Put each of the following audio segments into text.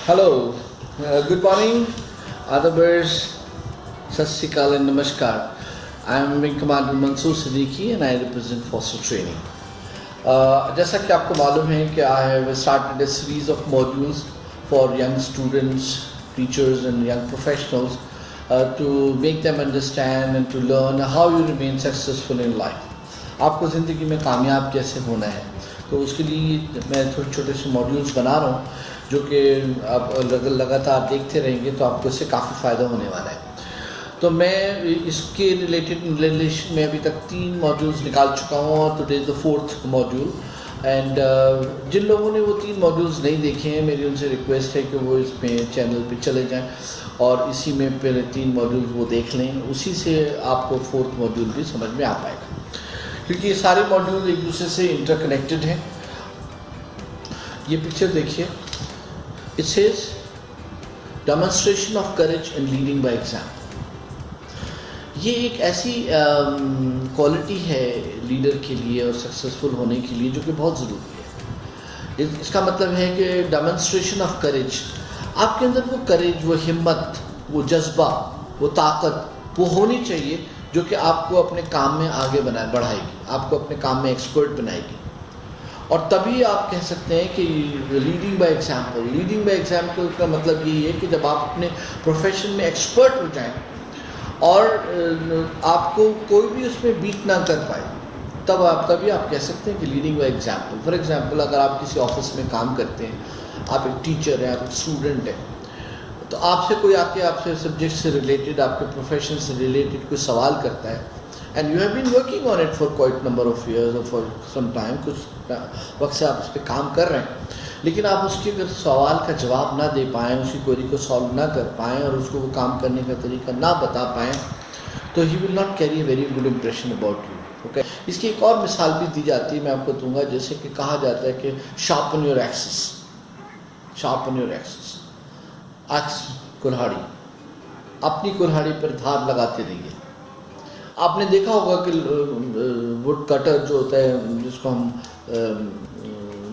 Hello, good morning, Adabers, Sat Sri Akal and Namaskar. I am Wing Commander Mansoor Siddiqui and I represent Foster Training. जैसा कि आपको मालूम है कि I have started a series of modules for young students, teachers and young professionals to make them understand and to learn how you remain successful in life. आपको ज़िंदगी में कामयाब कैसे होना है, तो उसके लिए मैं छोटे छोटे से मॉड्यूल्स बना रहा हूँ जो कि आप लगातार देखते रहेंगे तो आपको इससे काफ़ी फ़ायदा होने वाला है। तो मैं इसके रिलेटेड रिलेशन में अभी तक 3 मॉड्यूल्स निकाल चुका हूँ और today is the 4th module. And जिन लोगों ने वो 3 मॉड्यूल्स नहीं देखे हैं, मेरी उनसे रिक्वेस्ट है कि वो इसमें चैनल पे चले जाएं और इसी में पहले 3 मॉड्यूल्स वो देख लें, उसी से आपको 4th मॉड्यूल भी समझ में आ पाएगा, क्योंकि ये सारे मॉड्यूल एक दूसरे से इंटरकनेक्टेड हैं। ये पिक्चर देखिए, it says demonstration of courage and leading by example. ये एक ऐसी क्वालिटी है लीडर के लिए और सक्सेसफुल होने के लिए जो कि बहुत ज़रूरी है। इसका मतलब है कि डेमोन्स्ट्रेशन ऑफ करेज, आपके अंदर वो करेज, वो हिम्मत, वो जज्बा, वो ताकत वो होनी चाहिए जो कि आपको अपने काम में आगे बढ़ाएगी, आपको अपने काम में एक्सपर्ट बनाएगी। और तभी आप कह सकते हैं कि leading by example. Leading by example का मतलब यही है कि जब आप अपने प्रोफेशन में एक्सपर्ट हो जाएं और आपको कोई भी उसमें बीट ना कर पाए, तभी आप कह सकते हैं कि leading by example. For example, अगर आप किसी ऑफिस में काम करते हैं, आप एक टीचर हैं, आप एक स्टूडेंट हैं, तो आपसे कोई आके आपसे सब्जेक्ट से रिलेटेड, आपके प्रोफेशन से रिलेटेड कोई सवाल करता है, and you have been working on it for quite number of years और फॉर सम टाइम, कुछ वक्त से आप उस पर काम कर रहे हैं, लेकिन आप उसके अगर सवाल का जवाब ना दे पाएँ, उसकी क्वेरी को सॉल्व ना कर पाएँ और उसको वो काम करने का तरीका ना बता पाएँ, तो he will not carry a very good impression about you. Okay, इसकी एक और मिसाल भी दी जाती है, मैं आपको दूंगा। जैसे कि कहा जाता है कि sharpen your axes, sharpen your axes. Axe कुल्हाड़ी, अपनी कुल्हाड़ी पर धार लगाते रहिए। आपने देखा होगा कि वुड कटर जो होता है, जिसको हम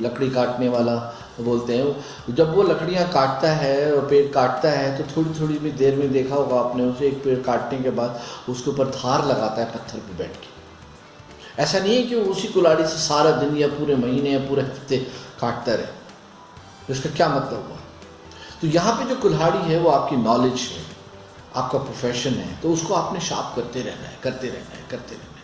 लकड़ी काटने वाला बोलते हैं, जब वो लकड़ियाँ काटता है और पेड़ काटता है, तो थोड़ी थोड़ी भी देर में देखा होगा आपने उसे, एक पेड़ काटने के बाद उसके ऊपर धार लगाता है पत्थर पे बैठ के। ऐसा नहीं है कि वो उसी कुल्हाड़ी से सारा दिन या पूरे महीने या पूरे हफ्ते काटता रहे। इसका क्या मतलब हुआ? तो यहाँ पे जो कुल्हाड़ी है वो आपकी नॉलेज है, आपका प्रोफेशन है, तो उसको आपने शार्प करते रहना है, करते रहना है, करते रहना है।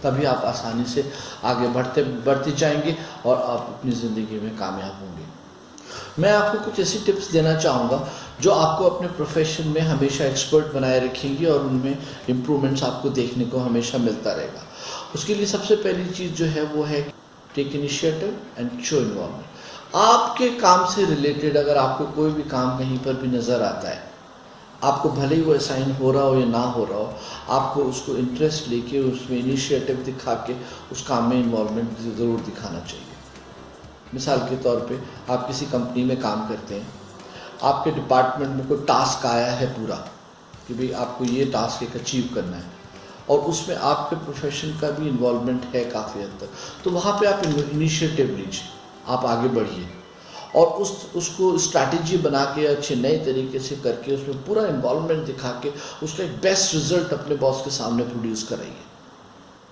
तभी आप आसानी से आगे बढ़ते जाएंगे और आप अपनी ज़िंदगी में कामयाब होंगे। मैं आपको कुछ ऐसी टिप्स देना चाहूँगा जो आपको अपने प्रोफेशन में हमेशा एक्सपर्ट बनाए रखेंगी और उनमें इम्प्रूवमेंट्स आपको देखने को हमेशा मिलता रहेगा। उसके लिए सबसे पहली चीज़ जो है वो है take initiative and show involvement. आपके काम से रिलेटेड अगर आपको कोई भी काम कहीं पर भी नज़र आता है, आपको भले ही वो असाइन हो रहा हो या ना हो रहा हो, आपको उसको इंटरेस्ट लेके उसमें इनिशिएटिव दिखा के उस काम में इन्वॉल्वमेंट ज़रूर दिखाना चाहिए। मिसाल के तौर पे, आप किसी कंपनी में काम करते हैं, आपके डिपार्टमेंट में कोई टास्क आया है पूरा कि भाई आपको ये टास्क एक अचीव करना है और उसमें आपके प्रोफेशन का भी इन्वॉल्वमेंट है काफ़ी हद तक, तो वहाँ पे आप इनिशिएटिव लीजिए, आप आगे बढ़िए और उसको स्ट्रैटेजी बना के अच्छे नए तरीके से करके उसमें पूरा इन्वॉल्वमेंट दिखा के उसका एक बेस्ट रिजल्ट अपने बॉस के सामने प्रोड्यूस कराइए।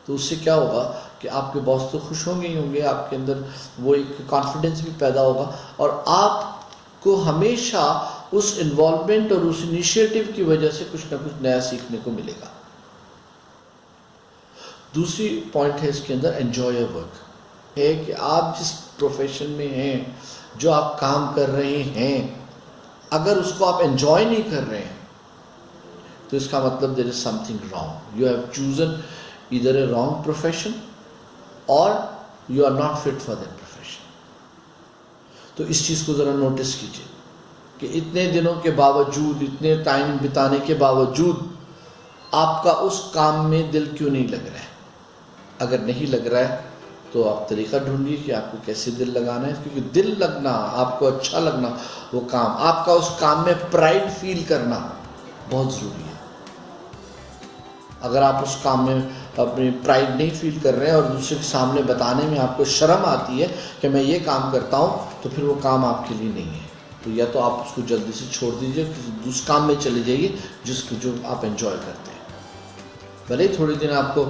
तो उससे क्या होगा कि आपके बॉस तो खुश होंगे ही होंगे, आपके अंदर वो एक कॉन्फिडेंस भी पैदा होगा और आपको हमेशा उस इन्वॉल्वमेंट और उस इनिशिएटिव की वजह से कुछ ना कुछ नया सीखने को मिलेगा। दूसरी पॉइंट है इसके अंदर, एन्जॉय योर वर्क, है कि आप जिस प्रोफेशन में हैं, जो आप काम कर रहे हैं, अगर उसको आप एंजॉय नहीं कर रहे हैं तो इसका मतलब there is something wrong. You have chosen either a wrong profession और you are not fit for that profession. तो इस चीज़ को ज़रा नोटिस कीजिए कि इतने दिनों के बावजूद, इतने टाइम बिताने के बावजूद आपका उस काम में दिल क्यों नहीं लग रहा है। अगर नहीं लग रहा है तो आप तरीका ढूंढिए कि आपको कैसे दिल लगाना है, क्योंकि दिल लगना, आपको अच्छा लगना, वो काम, आपका उस काम में प्राइड फील करना बहुत ज़रूरी है। अगर आप उस काम में अपनी प्राइड नहीं फील कर रहे हैं और दूसरे के सामने बताने में आपको शर्म आती है कि मैं ये काम करता हूँ, तो फिर वो काम आपके लिए नहीं है। तो या तो आप उसको जल्दी से छोड़ दीजिए, किसी दूसरे काम में चले जाइए जो आप एंजॉय करते हैं। भले ही थोड़े दिन आपको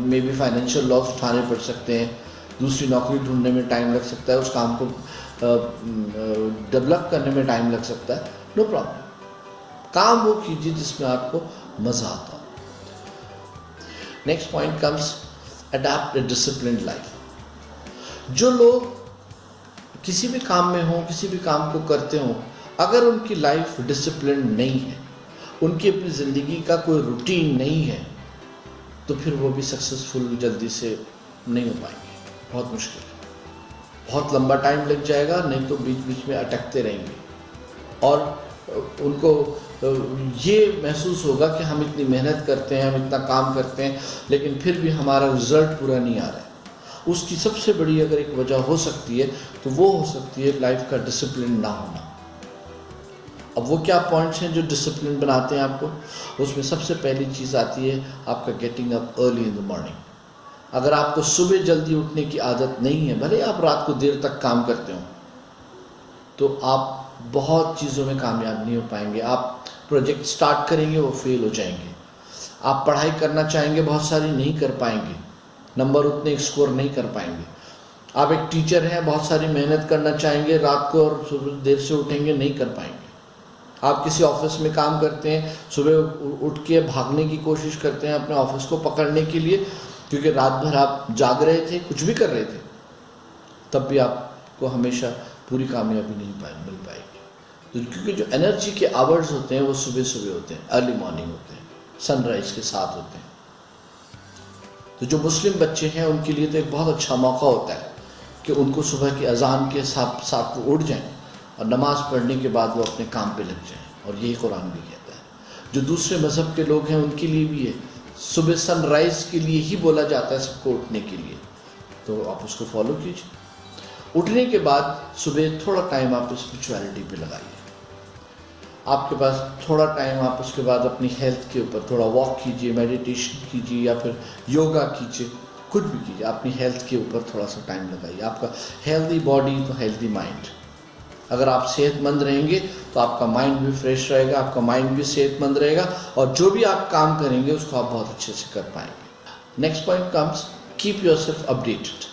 मे बी फाइनेंशियल लॉस उठाने पड़ सकते हैं, दूसरी नौकरी ढूंढने में टाइम लग सकता है, उस काम को डेवलप करने में टाइम लग सकता है, नो प्रॉब्लम। काम वो कीजिए जिसमें आपको मज़ा आता हो। नेक्स्ट पॉइंट कम्स अडॉप्ट अ डिसिप्लिन्ड लाइफ। जो लोग किसी भी काम में हों, किसी भी काम को करते हों, अगर उनकी लाइफ डिसिप्लिन नहीं है, उनकी अपनी ज़िंदगी का कोई रूटीन नहीं है, तो फिर वो भी सक्सेसफुल जल्दी से नहीं हो पाएंगे। बहुत मुश्किल है, बहुत लंबा टाइम लग जाएगा, नहीं तो बीच बीच में अटकते रहेंगे और उनको ये महसूस होगा कि हम इतनी मेहनत करते हैं, हम इतना काम करते हैं, लेकिन फिर भी हमारा रिजल्ट पूरा नहीं आ रहा है। उसकी सबसे बड़ी अगर एक वजह हो सकती है तो वो हो सकती है लाइफ का डिसिप्लिन ना होना। अब वो क्या पॉइंट्स हैं जो डिसिप्लिन बनाते हैं आपको? उसमें सबसे पहली चीज़ आती है आपका getting up early in the morning. अगर आपको सुबह जल्दी उठने की आदत नहीं है, भले आप रात को देर तक काम करते हो, तो आप बहुत चीज़ों में कामयाब नहीं हो पाएंगे। आप प्रोजेक्ट स्टार्ट करेंगे, वो फेल हो जाएंगे। आप पढ़ाई करना चाहेंगे, बहुत सारी नहीं कर पाएंगे, नंबर उतने स्कोर नहीं कर पाएंगे। आप एक टीचर हैं, बहुत सारी मेहनत करना चाहेंगे, रात को और सुबह देर से उठेंगे, नहीं कर पाएंगे। आप किसी ऑफिस में काम करते हैं, सुबह उठ के भागने की कोशिश करते हैं अपने ऑफिस को पकड़ने के लिए, क्योंकि रात भर आप जाग रहे थे, कुछ भी कर रहे थे, तब भी आपको हमेशा पूरी कामयाबी नहीं मिल पाएगी। तो क्योंकि जो एनर्जी के आवर्स होते हैं वो सुबह सुबह होते हैं, अर्ली मॉर्निंग होते हैं, सनराइज के साथ होते हैं। तो जो मुस्लिम बच्चे हैं उनके लिए तो एक बहुत अच्छा मौका होता है कि उनको सुबह की अजान के साथ वो उठ जाएं और नमाज़ पढ़ने के बाद वो अपने काम पे लग जाएं, और यही कुरान भी कहता है। जो दूसरे मज़हब के लोग हैं उनके लिए भी है, सुबह सनराइज़ के लिए ही बोला जाता है सबको उठने के लिए, तो आप उसको फॉलो कीजिए। उठने के बाद सुबह थोड़ा टाइम आप स्पिरिचुअलिटी पे लगाइए। आपके पास थोड़ा टाइम आप उसके बाद अपनी हेल्थ के ऊपर थोड़ा वॉक कीजिए, मेडिटेशन कीजिए या फिर योगा कीजिए, कुछ भी कीजिए, अपनी हेल्थ के ऊपर थोड़ा सा टाइम लगाइए। आपका हेल्दी बॉडी तो हेल्दी माइंड। अगर आप सेहतमंद रहेंगे तो आपका माइंड भी फ्रेश रहेगा, आपका माइंड भी सेहतमंद रहेगा, और जो भी आप काम करेंगे उसको आप बहुत अच्छे से कर पाएंगे। Next point comes keep yourself updated.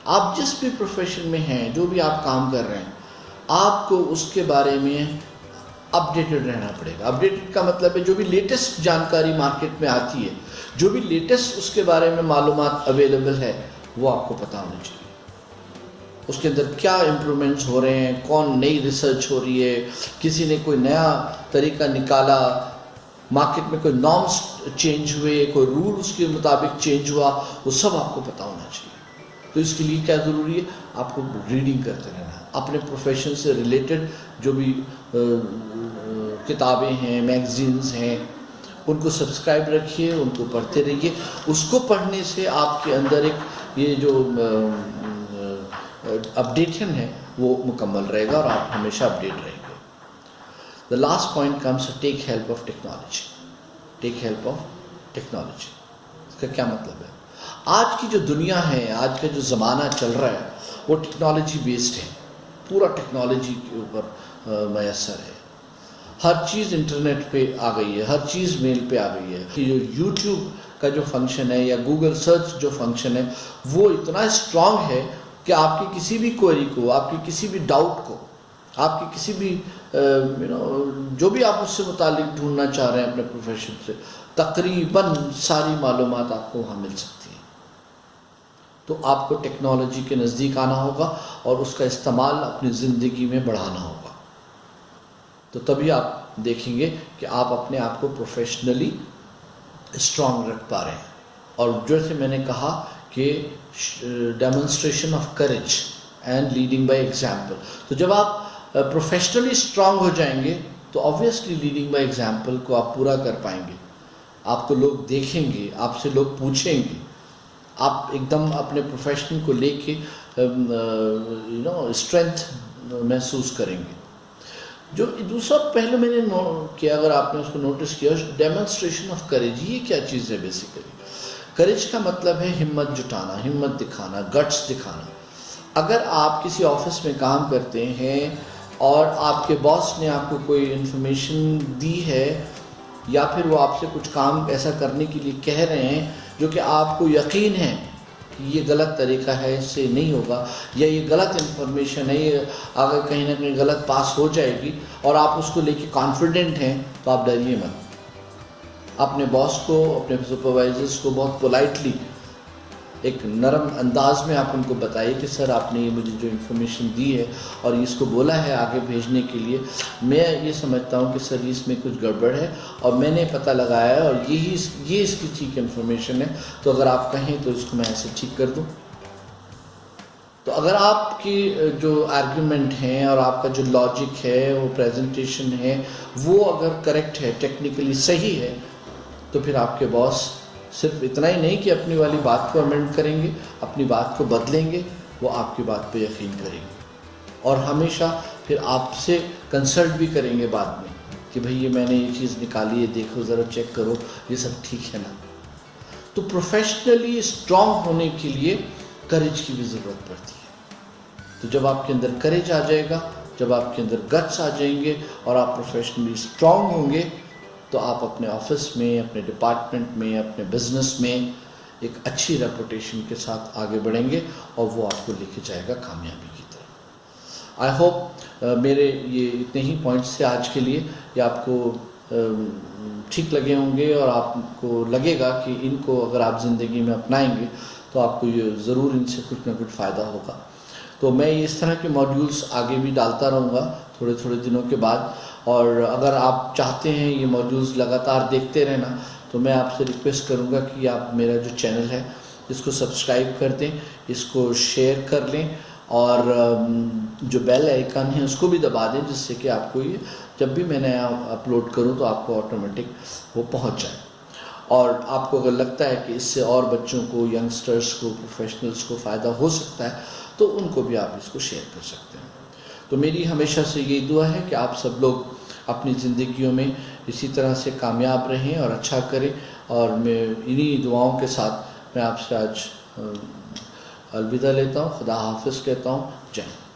आप जिस भी प्रोफेशन में हैं, जो भी आप काम कर रहे हैं, आपको उसके बारे में अपडेटेड रहना पड़ेगा। अपडेटेड का मतलब है जो भी लेटेस्ट जानकारी मार्केट में आती है, जो भी लेटेस्ट उसके बारे में मालूमात अवेलेबल है, वो आपको पता होना चाहिए। उसके अंदर क्या इम्प्रूवमेंट्स हो रहे हैं, कौन नई रिसर्च हो रही है, किसी ने कोई नया तरीका निकाला, मार्केट में कोई नॉर्म्स चेंज हुए, कोई रूल उसके मुताबिक चेंज हुआ, वो सब आपको पता होना चाहिए। तो इसके लिए क्या ज़रूरी है? आपको रीडिंग करते रहना है, अपने प्रोफेशन से रिलेटेड जो भी किताबें हैं, मैगजीन्स हैं, उनको सब्सक्राइब रखिए, उनको पढ़ते रहिए। उसको पढ़ने से आपके अंदर एक ये जो अपडेशन है वो मुकम्मल रहेगा और आप हमेशा अपडेट रहेंगे। The last point comes take help of technology. Take help of technology, इसका क्या मतलब है? आज की जो दुनिया है, आज का जो ज़माना चल रहा है, वो टेक्नोलॉजी बेस्ड है, पूरा टेक्नोलॉजी के ऊपर मैसर है। हर चीज़ इंटरनेट पे आ गई है, हर चीज़ मेल पे आ गई है। जो यूट्यूब का जो फंक्शन है या गूगल सर्च जो फंक्शन है, वो इतना स्ट्रांग है कि आपकी किसी भी क्वेरी को, आपकी किसी भी डाउट को, आपकी किसी भी जो भी आप उससे मुतालिक ढूंढना चाह रहे हैं अपने प्रोफेशन से, तकरीबन सारी मालूमात आपको वहाँ मिल सकती है। तो आपको टेक्नोलॉजी के नज़दीक आना होगा और उसका इस्तेमाल अपनी ज़िंदगी में बढ़ाना होगा। तो तभी आप देखेंगे कि आप अपने आप को प्रोफेशनली स्ट्रांग रख पा रहे हैं। और जैसे मैंने कहा कि demonstration of courage and leading by example. तो जब आप प्रोफेशनली स्ट्रांग हो जाएंगे तो ऑब्वियसली लीडिंग बाय एग्जाम्पल को आप पूरा कर पाएंगे। आपको लोग देखेंगे, आपसे लोग पूछेंगे, आप एकदम अपने प्रोफेशन को लेके स्ट्रेंथ महसूस करेंगे। जो दूसरा पहले मैंने किया, अगर आपने उसको नोटिस किया, डेमोन्स्ट्रेशन ऑफ करेज, ये क्या चीज़ है बेसिकली? करेज का मतलब है हिम्मत जुटाना, हिम्मत दिखाना, गट्स दिखाना। अगर आप किसी ऑफिस में काम करते हैं और आपके बॉस ने आपको कोई इन्फॉर्मेशन दी है या फिर वो आपसे कुछ काम ऐसा करने के लिए कह रहे हैं जो कि आपको यकीन है कि ये गलत तरीका है, इससे नहीं होगा, या ये गलत इन्फॉर्मेशन है, ये अगर कहीं ना कहीं गलत पास हो जाएगी और आप उसको लेके कॉन्फिडेंट हैं, तो आप डरिए मत। अपने बॉस को, अपने सुपरवाइजर्स को बहुत पोलाइटली, एक नरम अंदाज में आप उनको बताइए कि सर आपने ये मुझे जो इन्फॉर्मेशन दी है और इसको बोला है आगे भेजने के लिए, मैं ये समझता हूँ कि सर इसमें कुछ गड़बड़ है और मैंने पता लगाया है और ये इसकी ठीक इन्फॉर्मेशन है, तो अगर आप कहें तो इसको मैं ऐसे ठीक कर दूँ। तो अगर आपकी जो आर्ग्यूमेंट हैं और आपका जो लॉजिक है, वो प्रेजेंटेशन है, वो अगर करेक्ट है, टेक्निकली सही है, तो फिर आपके बॉस सिर्फ इतना ही नहीं कि अपनी वाली बात को अमेंड करेंगे, अपनी बात को बदलेंगे, वो आपकी बात पे यकीन करेंगे और हमेशा फिर आपसे कंसल्ट भी करेंगे बाद में कि भाई ये मैंने ये चीज़ निकाली है, देखो ज़रा चेक करो ये सब ठीक है ना। तो प्रोफेशनली स्ट्रॉन्ग होने के लिए करेज की भी ज़रूरत पड़ती है। तो जब आपके अंदर करेज आ जाएगा, जब आपके अंदर गट्स आ जाएंगे और आप प्रोफेशनली स्ट्रॉन्ग होंगे, तो आप अपने ऑफिस में, अपने डिपार्टमेंट में, अपने बिजनेस में एक अच्छी रेपुटेशन के साथ आगे बढ़ेंगे और वो आपको लेके जाएगा कामयाबी की तरफ। आई होप मेरे ये इतने ही पॉइंट्स थे आज के लिए, ये आपको ठीक लगे होंगे और आपको लगेगा कि इनको अगर आप ज़िंदगी में अपनाएंगे तो आपको ये ज़रूर इनसे कुछ ना कुछ फ़ायदा होगा। तो मैं इस तरह के मॉड्यूल्स आगे भी डालता रहूँगा थोड़े थोड़े दिनों के बाद, और अगर आप चाहते हैं ये मॉड्यूल्स लगातार देखते रहना, तो मैं आपसे रिक्वेस्ट करूँगा कि आप मेरा जो चैनल है इसको सब्सक्राइब कर दें, इसको शेयर कर लें और जो बेल आइकन है उसको भी दबा दें, जिससे कि आपको ये जब भी मैं नया अपलोड करूँ तो आपको ऑटोमेटिक वो पहुँच जाए। और आपको अगर लगता है कि इससे और बच्चों को, यंगस्टर्स को, प्रोफेशनल्स को फ़ायदा हो सकता है, तो उनको भी आप इसको शेयर कर सकते हैं। तो मेरी हमेशा से यही दुआ है कि आप सब लोग अपनी ज़िंदगियों में इसी तरह से कामयाब रहें और अच्छा करें, और मैं इन्हीं दुआओं के साथ मैं आपसे आज अलविदा लेता हूँ, खुदा हाफिज़ कहता हूँ। जय हिंद।